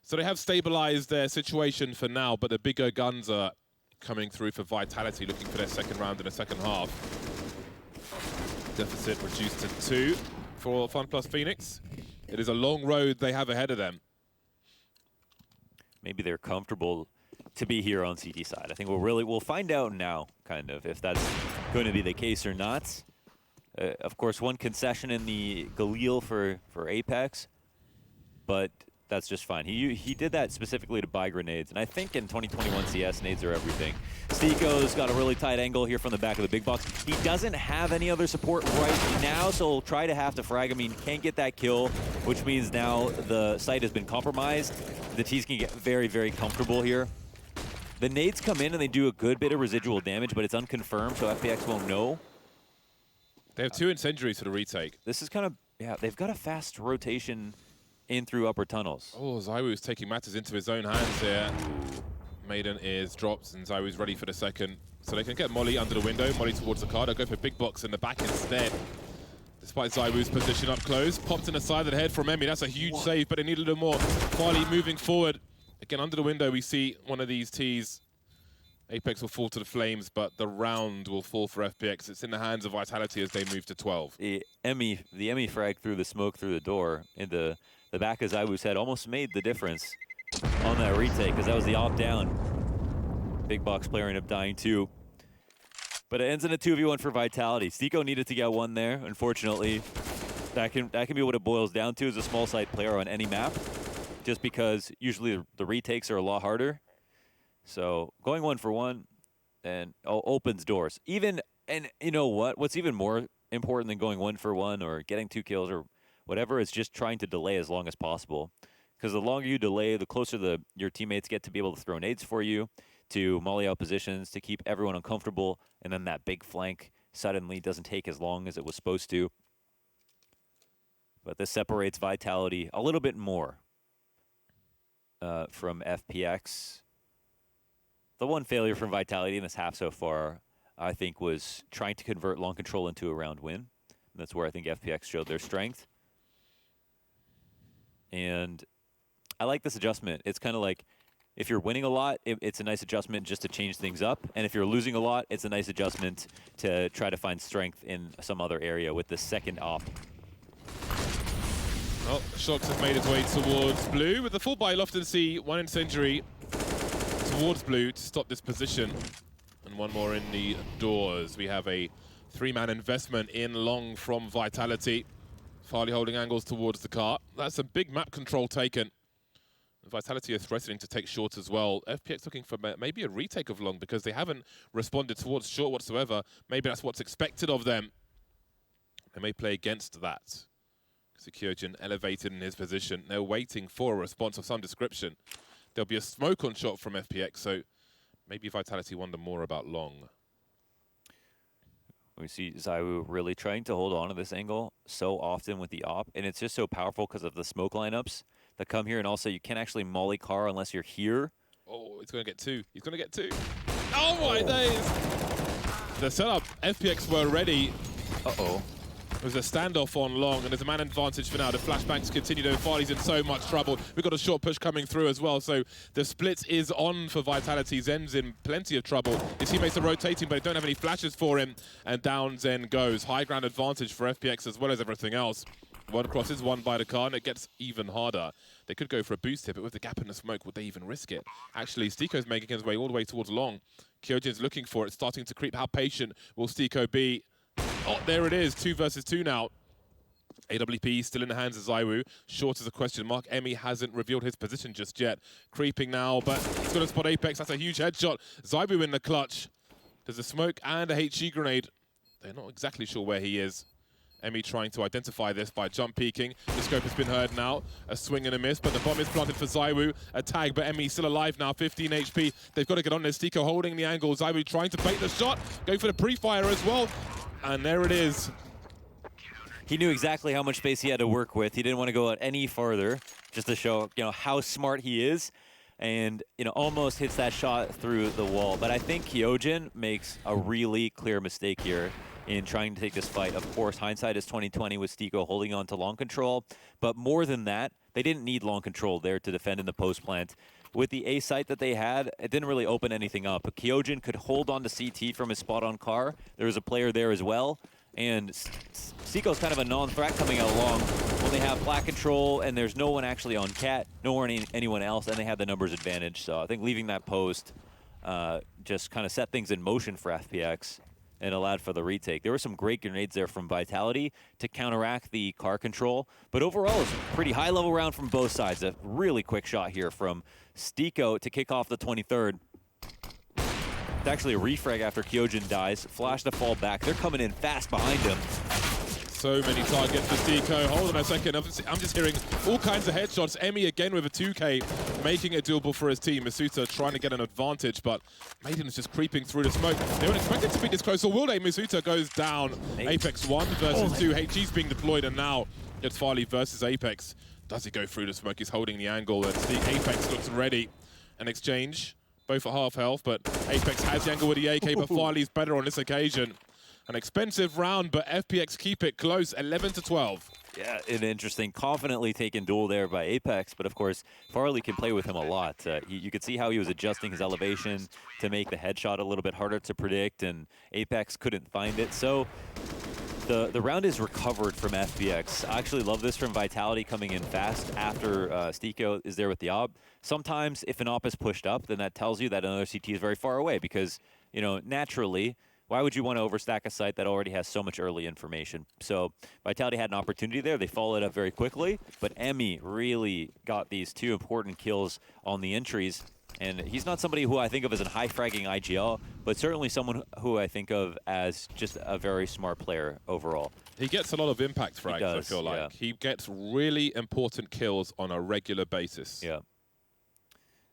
So they have stabilized their situation for now, but the bigger guns are coming through for Vitality, looking for their second round in the second half. Deficit reduced to 2 for FunPlus Phoenix. It is a long road they have ahead of them. Maybe they're comfortable to be here on CT side. I think we'll find out now, kind of, if that's going to be the case or not. Of course, one concession in the Galil for Apex, but that's just fine. He did that specifically to buy grenades, and I think in 2021 CS, nades are everything. Stiko's got a really tight angle here from the back of the big box. He doesn't have any other support right now, so he'll try to have to frag. I mean, can't get that kill, which means now the site has been compromised. The T's can get very, very comfortable here. The nades come in and they do a good bit of residual damage, but it's unconfirmed, so FPX won't know. They have 2 incendiaries for the retake. This is kind of, yeah, they've got a fast rotation in through upper tunnels. Oh, Zywoo is taking matters into his own hands here. Maiden is dropped, and Zywoo's ready for the second. So they can get Molly under the window, Molly towards the car. They'll go for big box in the back instead. Despite Zywoo's position up close, popped in the side of the head from Emmy. That's a huge save, but it needed a little more. Farley moving forward. Again, under the window, we see one of these Ts. Apex will fall to the flames, but the round will fall for FPX. It's in the hands of Vitality as they move to 12. The Emmy frag through the smoke through the door into the back of Zywoo's head almost made the difference on that retake, because that was the opt down. Big box player ended up dying too. But it ends in a 2v1 for Vitality. Stico needed to get one there. Unfortunately, that can be what it boils down to as a small site player on any map, just because usually the retakes are a lot harder. So going 1 for 1 and opens doors. And you know what? What's even more important than going 1 for 1 or getting 2 kills or whatever is just trying to delay as long as possible. Because the longer you delay, the closer your teammates get to be able to throw nades for you, to molly out positions, to keep everyone uncomfortable, and then that big flank suddenly doesn't take as long as it was supposed to. But this separates Vitality a little bit more from FPX. The one failure from Vitality in this half so far, I think, was trying to convert long control into a round win. And that's where I think FPX showed their strength. And I like this adjustment. It's kind of like, if you're winning a lot, it's a nice adjustment just to change things up. And if you're losing a lot, it's a nice adjustment to try to find strength in some other area with the second op. Well, Shox have made his way towards blue with the full buy. Lofton see one incendiary towards blue to stop this position. And one more in the doors. We have a 3-man investment in long from Vitality. Farley holding angles towards the car. That's a big map control taken. Vitality are threatening to take short as well. FPX looking for maybe a retake of long because they haven't responded towards short whatsoever. Maybe that's what's expected of them. They may play against that. Kyojin elevated in his position. They're waiting for a response of some description. There'll be a smoke on shot from FPX, so maybe Vitality wonder more about long. We see Zywoo really trying to hold on to this angle so often with the op, and it's just so powerful because of the smoke lineups that come here, and also you can't actually molly car unless you're here. Oh, he's going to get 2. He's going to get 2. Oh my days! The setup, FPX were ready. Uh-oh. There's a standoff on long, and there's a man advantage for now. The flashbangs continue, though. Farley's in so much trouble. We've got a short push coming through as well, so the split is on for Vitality. Zen's in plenty of trouble. His teammates are rotating, but they don't have any flashes for him, and down Zen goes. High ground advantage for FPX as well as everything else. One cross is won by the car, and it gets even harder. They could go for a boost hit, but with the gap in the smoke, would they even risk it? Actually, Stico's making his way all the way towards long. Kyojin's looking for it, starting to creep. How patient will Stico be? Oh, there it is, 2 versus 2 now. AWP still in the hands of Zywoo. Short is a question mark. Emmy hasn't revealed his position just yet. Creeping now, but he's got to spot Apex. That's a huge headshot. Zywoo in the clutch. There's a smoke and a HE grenade. They're not exactly sure where he is. Emmy trying to identify this by jump peeking. The scope has been heard now. A swing and a miss, but the bomb is planted for Zywoo. A tag, but Emmy still alive now, 15 HP. They've got to get on this. Stico holding the angle. Zywoo trying to bait the shot. Going for the pre-fire as well. And there it is. He knew exactly how much space he had to work with. He didn't want to go out any farther, just to show, how smart he is. And, almost hits that shot through the wall. But I think Kyojin makes a really clear mistake here in trying to take this fight. Of course, hindsight is 20/20 with Stico holding on to long control. But more than that, they didn't need long control there to defend in the post plant. With the A site that they had, it didn't really open anything up. But Kyojin could hold on to CT from his spot on car. There was a player there as well. And Stico's kind of a non-threat coming out long when they have flat control and there's no one actually on Cat, nor anyone else, and they have the numbers advantage. So I think leaving that post just kind of set things in motion for FPX and allowed for the retake. There were some great grenades there from Vitality to counteract the car control. But overall, it's a pretty high-level round from both sides. A really quick shot here from Stico to kick off the 23rd. It's actually a refrag after Kyojin dies. Flash to fall back. They're coming in fast behind him. So many targets for Stico. Hold on a second. I'm just hearing all kinds of headshots. Emmy again with a 2K, making it doable for his team. Masuta trying to get an advantage, but Maiden is just creeping through the smoke. They weren't expected to be this close, or will they? Masuta goes down. Apex 1 versus 2. HG's being deployed, and now it's Farley versus Apex. Does he go through the smoke? He's holding the angle, and Apex looks ready. An exchange. Both at half health, but Apex has the angle with the AK, but Farley's better on this occasion. An expensive round, but FPX keep it close, 11-12. Yeah, an interesting, confidently taken duel there by Apex, but of course, Farley can play with him a lot. You could see how he was adjusting his elevation to make the headshot a little bit harder to predict, and Apex couldn't find it. So the round is recovered from FPX. I actually love this from Vitality coming in fast after Stiko is there with the AWP. Sometimes if an AWP is pushed up, then that tells you that another CT is very far away because, you know, naturally, why would you want to overstack a site that already has so much early information? So Vitality had an opportunity there. They followed up very quickly, but Emmy really got these 2 important kills on the entries. And he's not somebody who I think of as a high-fragging IGL, but certainly someone who I think of as just a very smart player overall. He gets a lot of impact frags, I feel like. Yeah. He gets really important kills on a regular basis. Yeah.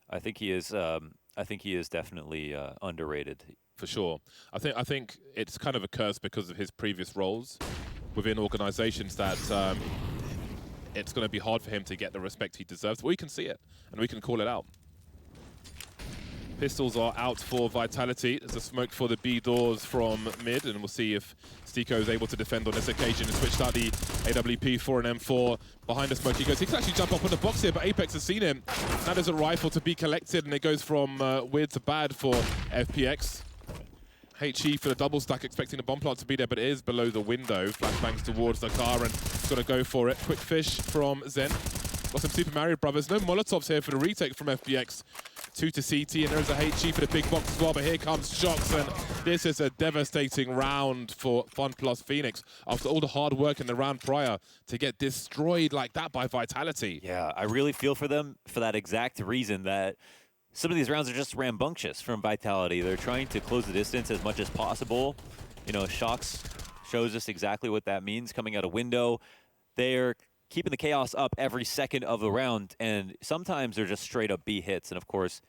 I think he is definitely underrated. For sure. I think it's kind of a curse because of his previous roles within organizations that it's going to be hard for him to get the respect he deserves. We can see it, and we can call it out. Pistols are out for Vitality. There's a smoke for the B doors from mid, and we'll see if Stiko is able to defend on this occasion and switched out the AWP for an M4. Behind the smoke he goes. He can actually jump up on the box here, but Apex has seen him. Now there's a rifle to be collected, and it goes from weird to bad for FPX. HE for the double stack, expecting the bomb plant to be there, but it is below the window. Flashbangs towards the car, and he's going to go for it. Quick fish from Zen. Got some Super Mario Brothers. No Molotovs here for the retake from FPX. 2 to CT, and there's a HE for the big box as well, but here comes Shox, and this is a devastating round for FunPlus Phoenix after all the hard work in the round prior to get destroyed like that by Vitality. Yeah, I really feel for them for that exact reason that some of these rounds are just rambunctious from Vitality. They're trying to close the distance as much as possible. You know, Shox shows us exactly what that means coming out a window. They're keeping the chaos up every second of the round, and sometimes they're just straight up B hits. And of course,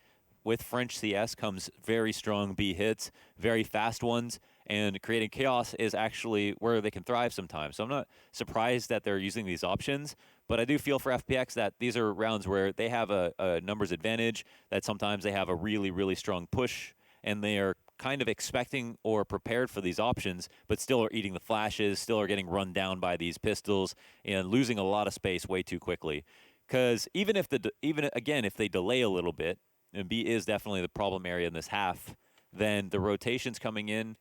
with French CS comes very strong B hits, very fast ones, and creating chaos is actually where they can thrive sometimes. So I'm not surprised that they're using these options, but I do feel for FPX that these are rounds where they have a numbers advantage, that sometimes they have a really, really strong push, and they are kind of expecting or prepared for these options, but still are eating the flashes, still are getting run down by these pistols, and losing a lot of space way too quickly. Because even if they delay a little bit, and B is definitely the problem area in this half, then the rotations coming in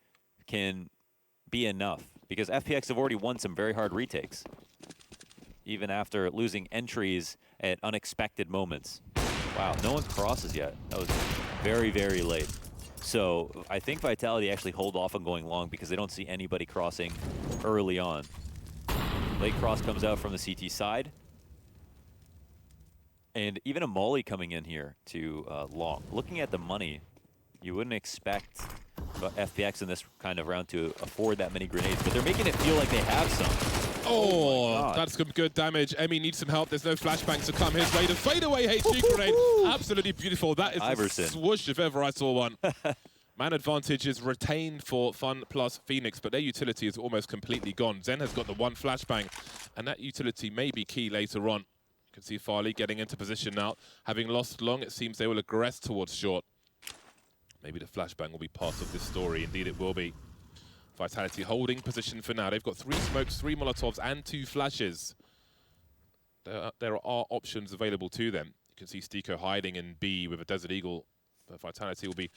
can be enough. Because FPX have already won some very hard retakes, even after losing entries at unexpected moments. Wow, no one crosses yet. That was very, very late. So I think Vitality actually hold off on going long because they don't see anybody crossing early on. Late cross comes out from the CT side. And even a Molly coming in here to long. Looking at the money, you wouldn't expect FPX in this kind of round to afford that many grenades, but they're making it feel like they have some. Oh, that's some good damage. Emmy needs some help. There's no flashbangs to come his way. The fadeaway HG grenade, absolutely beautiful. That is Iverson. A swoosh if ever I saw one. Man advantage is retained for FunPlus Phoenix, but their utility is almost completely gone. Zen has got the one flashbang, and that utility may be key later on. You can see Farley getting into position now. Having lost long, it seems they will aggress towards short. Maybe the flashbang will be part of this story. Indeed, it will be. Vitality holding position for now. They've got 3 smokes, 3 Molotovs, and 2 flashes. There are options available to them. You can see Stiko hiding in B with a Desert Eagle. But Vitality will be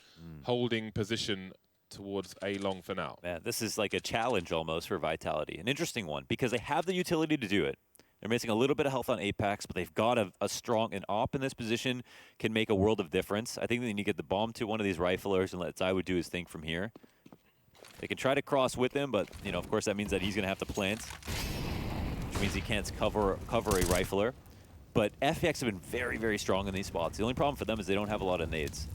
holding position towards A long for now. Man, this is like a challenge almost for Vitality. An interesting one, because they have the utility to do it. They're missing a little bit of health on Apex, but they've got a strong, an AWP in this position can make a world of difference. I think they need to get the bomb to one of these riflers and let Zai would do his thing from here. They can try to cross with him, but, you know, of course that means that he's going to have to plant, which means he can't cover a rifler. But FPX have been very, very strong in these spots. The only problem for them is they don't have a lot of nades.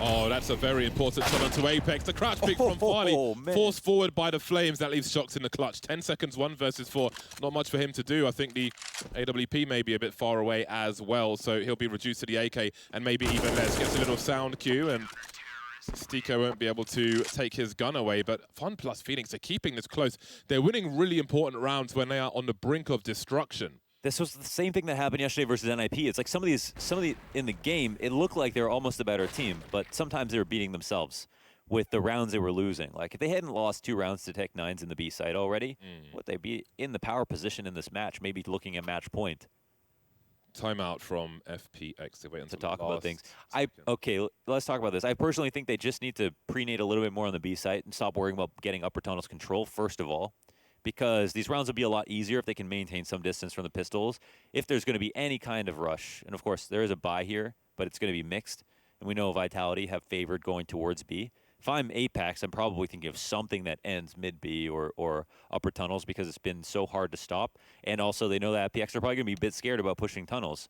Oh, that's a very important shot onto Apex. The crouch pick from Farley, forced forward by the Flames. That leaves Shox in the clutch. 10 seconds, 1 versus 4. Not much for him to do. I think the AWP may be a bit far away as well, so he'll be reduced to the AK and maybe even less. Gets a little sound cue, and Stiko won't be able to take his gun away, but FunPlus Phoenix are keeping this close. They're winning really important rounds when they are on the brink of destruction. This was the same thing that happened yesterday versus NIP. It's like some of the in the game, it looked like they were almost a better team, but sometimes they were beating themselves. with the rounds they were losing. Like, if they hadn't lost 2 rounds to Tech-9s in the B side already, would they be in the power position in this match, maybe looking at match point? Timeout from FPX to talk about things. Okay, let's talk about this. I personally think they just need to prenate a little bit more on the B site and stop worrying about getting upper tunnels control, first of all, because these rounds will be a lot easier if they can maintain some distance from the pistols, if there's going to be any kind of rush. And, of course, there is a buy here, but it's going to be mixed. And we know Vitality have favored going towards B. If I'm Apex, I'm probably thinking of something that ends mid-B or upper tunnels because it's been so hard to stop. And also, they know that FPX are probably going to be a bit scared about pushing tunnels.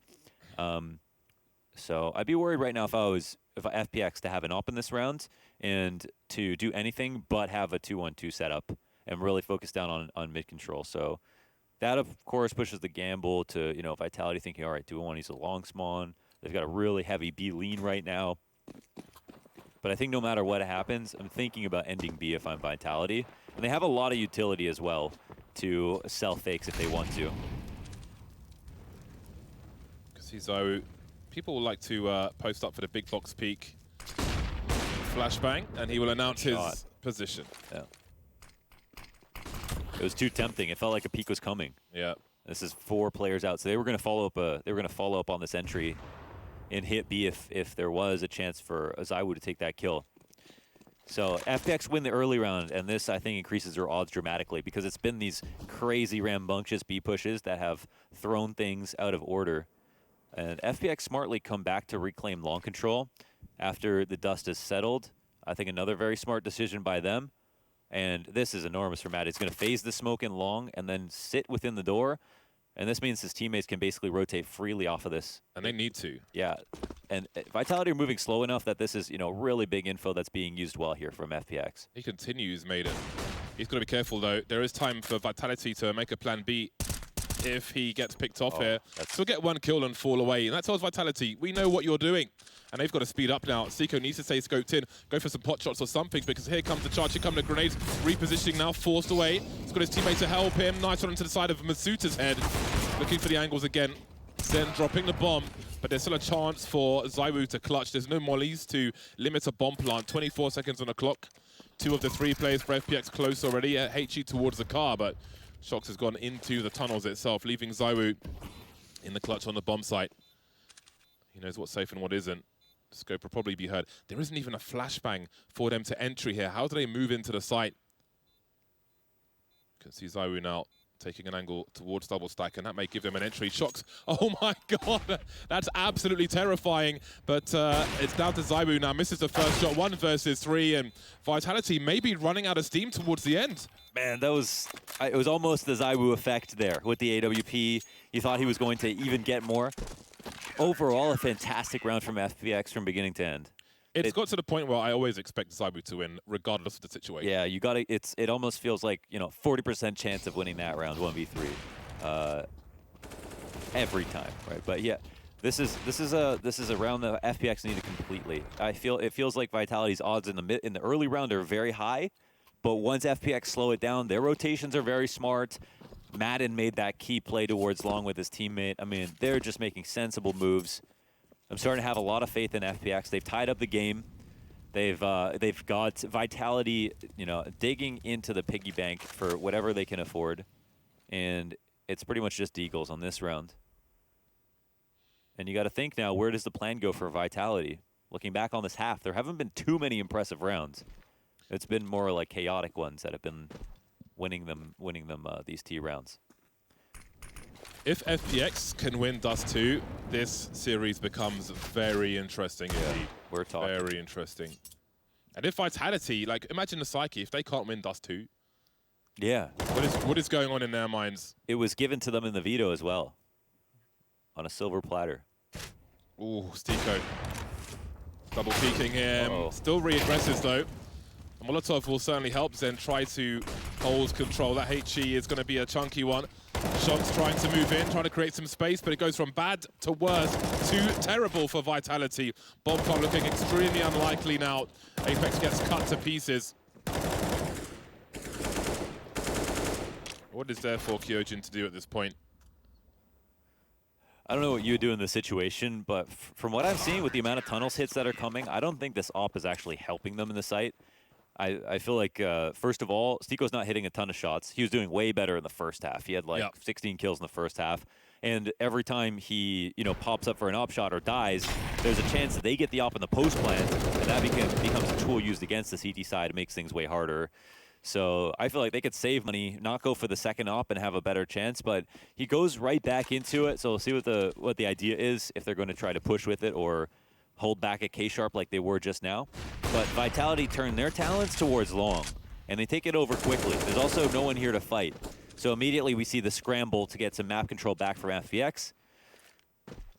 So I'd be worried right now if FPX to have an op in this round and to do anything but have a 2-1-2 setup and really focus down on mid-control. So that, of course, pushes the gamble to, Vitality thinking, all right, 2-1, he's a long spawn. They've got a really heavy B lean right now. But I think no matter what happens, I'm thinking about ending B if I'm Vitality. And they have a lot of utility as well to sell fakes if they want to. So people will like to post up for the big box peek flashbang, and he will announce his position. Yeah. It was too tempting. It felt like a peek was coming. Yeah. This is 4 players out, so they were going to follow up. They were going to follow up on this entry and hit B if there was a chance for Zaiwu to take that kill. So FPX win the early round, and this, I think, increases their odds dramatically because it's been these crazy rambunctious B pushes that have thrown things out of order. And FPX smartly come back to reclaim long control after the dust is settled. I think another very smart decision by them. And this is enormous for Matt. He's going to phase the smoke in long and then sit within the door. And this means his teammates can basically rotate freely off of this. And they need to. Yeah. And Vitality are moving slow enough that this is, really big info that's being used well here from FPX. He continues, Maiden. He's got to be careful, though. There is time for Vitality to make a plan B if he gets picked off here. So get 1 kill and fall away. And that tells Vitality, we know what you're doing. And they've got to speed up now. Seiko needs to stay scoped in, go for some pot shots or something, because here comes the charge, here come the grenades, repositioning now, forced away. He's got his teammate to help him. Nice one to the side of Masuta's head. Looking for the angles again. Then dropping the bomb, but there's still a chance for Zaiwu to clutch. There's no mollies to limit a bomb plant. 24 seconds on the clock. 2 of the 3 players for FPX close already. HE towards the car, but Shox has gone into the tunnels itself, leaving Zaiwu in the clutch on the bomb site. He knows what's safe and what isn't. Scope will probably be heard. There isn't even a flashbang for them to entry here. How do they move into the site? You can see Zaiwu now taking an angle towards double stack, and that may give them an entry. Shox, oh my god, that's absolutely terrifying. But it's down to Zaiwu now. Misses the first shot, 1 versus 3, and Vitality may be running out of steam towards the end. Man, it was almost the Zaiwu effect there with the AWP. You thought he was going to even get more. Overall, a fantastic round from FPX from beginning to end. It's got to the point where I always expect Zaiwu to win, regardless of the situation. Yeah, you got to. It almost feels like 40% chance of winning that round 1v3 every time, right? But yeah, this is a round that FPX needed completely. It feels like Vitality's odds in the early round are very high, but once FPX slow it down, their rotations are very smart. Madden made that key play towards long with his teammate. I mean, they're just making sensible moves. I'm starting to have a lot of faith in FPX. They've tied up the game. They've got Vitality, digging into the piggy bank for whatever they can afford, and it's pretty much just Deagles on this round. And you got to think now, where does the plan go for Vitality? Looking back on this half, there haven't been too many impressive rounds. It's been more like chaotic ones that have been winning them these T rounds. If FPX can win Dust2, this series becomes very interesting indeed. We're talking. Very interesting. And if Vitality, imagine the psyche, if they can't win Dust2. Yeah. What is going on in their minds? It was given to them in the veto as well. On a silver platter. Ooh, Stiko. Double peeking him. Uh-oh. Still reaggresses though. Molotov will certainly help Zen try to hold control. That HE is going to be a chunky one. Shox trying to move in, trying to create some space, but it goes from bad to worse to terrible for Vitality. Bomb plant looking extremely unlikely now. Apex gets cut to pieces. What is there for Kyojin to do at this point? I don't know what you would do in this situation, but from what I'm seeing with the amount of tunnels hits that are coming, I don't think this op is actually helping them in the site. I feel like, first of all, Stico's not hitting a ton of shots. He was doing way better in the first half. He had like 16 kills in the first half. And every time he, pops up for an op shot or dies, there's a chance that they get the op in the post plant, and that becomes a tool used against the CT side. It makes things way harder. So I feel like they could save money, not go for the second op and have a better chance, but he goes right back into it. So we'll see what the idea is, if they're going to try to push with it or hold back at K-Sharp like they were just now. But Vitality turn their talents towards long, and they take it over quickly. There's also no one here to fight. So immediately we see the scramble to get some map control back from FPX.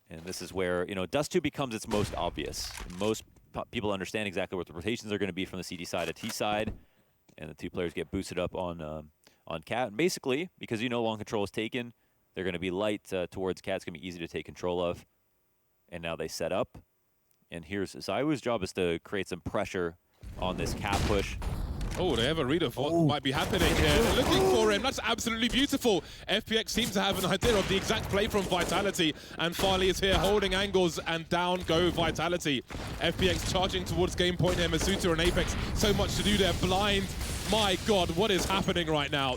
And this is where, Dust2 becomes its most obvious. Most people understand exactly what the rotations are going to be from the CD side to T side. And the two players get boosted up on Cat. And basically, because long control is taken, they're going to be light towards Cat. It's going to be easy to take control of. And now they set up. And here's Zywoo's job is to create some pressure on this Cat push. Oh, they have a read of what might be happening here. They're looking for him. That's absolutely beautiful. FPX seems to have an idea of the exact play from Vitality, and Farley is here holding angles, and down go Vitality. FPX charging towards game point here. Masuta and Apex, so much to do there. Blind. My God, what is happening right now?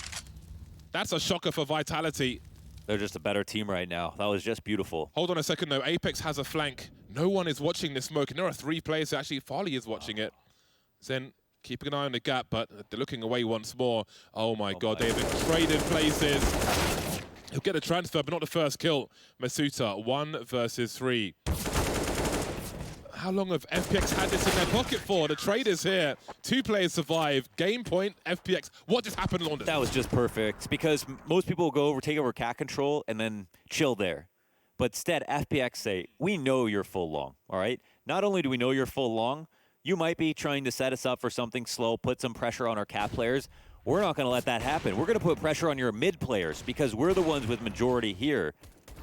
That's a shocker for Vitality. They're just a better team right now. That was just beautiful. Hold on a second, though. Apex has a flank. No one is watching this smoke, and there are 3 players. Actually, Farley is watching it. Zen keeping an eye on the gap, but they're looking away once more. Oh my God, they've been traded places. He'll get a transfer, but not the first kill. Masuta, 1 versus 3. How long have FPX had this in their pocket for? The trade is here. 2 players survive. Game point, FPX. What just happened, London? That was just perfect, because most people go over, take over cat control, and then chill there. But instead, FPX say, we know you're full long, all right? Not only do we know you're full long, you might be trying to set us up for something slow, put some pressure on our cat players. We're not going to let that happen. We're going to put pressure on your mid players, because we're the ones with majority here.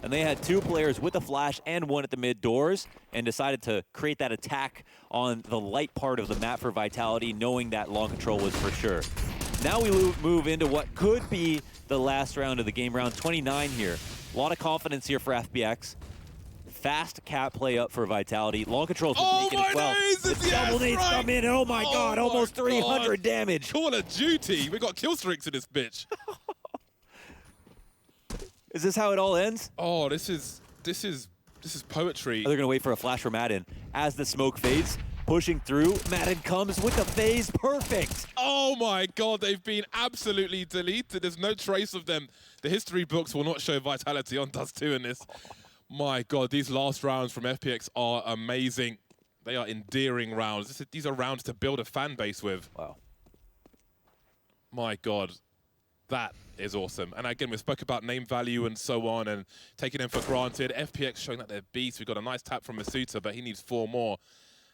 And they had 2 players with a flash and 1 at the mid doors, and decided to create that attack on the light part of the map for Vitality, knowing that long control was for sure. Now we move into what could be the last round of the game, round 29 here. A lot of confidence here for FPX. Fast cat play up for Vitality. Long control Oh taken as well. The double nades come in. Oh my God, almost 300 damage. Call of Duty. We got kill streaks in this bitch. Is this how it all ends? Oh, this is poetry. They're gonna wait for a flash from Madden. As the smoke fades, pushing through, Madden comes with the phase. Perfect. Oh my God, they've been absolutely deleted. There's no trace of them. The history books will not show Vitality on Dust2 in this. My God, these last rounds from FPX are amazing. They are endearing rounds. These are rounds to build a fan base with. Wow. My God, that is awesome. And again, we spoke about name value and so on and taking them for granted. FPX showing that they're beasts. We've got a nice tap from Masuta, but he needs 4 more.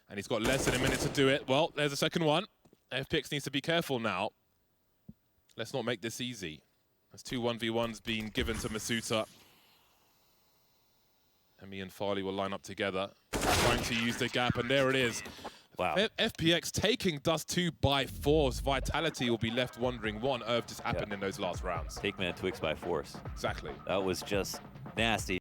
And he's got less than a minute to do it. Well, there's a second one. FPX needs to be careful now. Let's not make this easy. There's 2 1v1s being given to Masuta. And me and Farley will line up together, trying to use the gap, and there it is. Wow. FPX taking Dust2 by force. Vitality will be left wondering what on earth just happened in those last rounds. Take man Twix by force. Exactly. That was just nasty.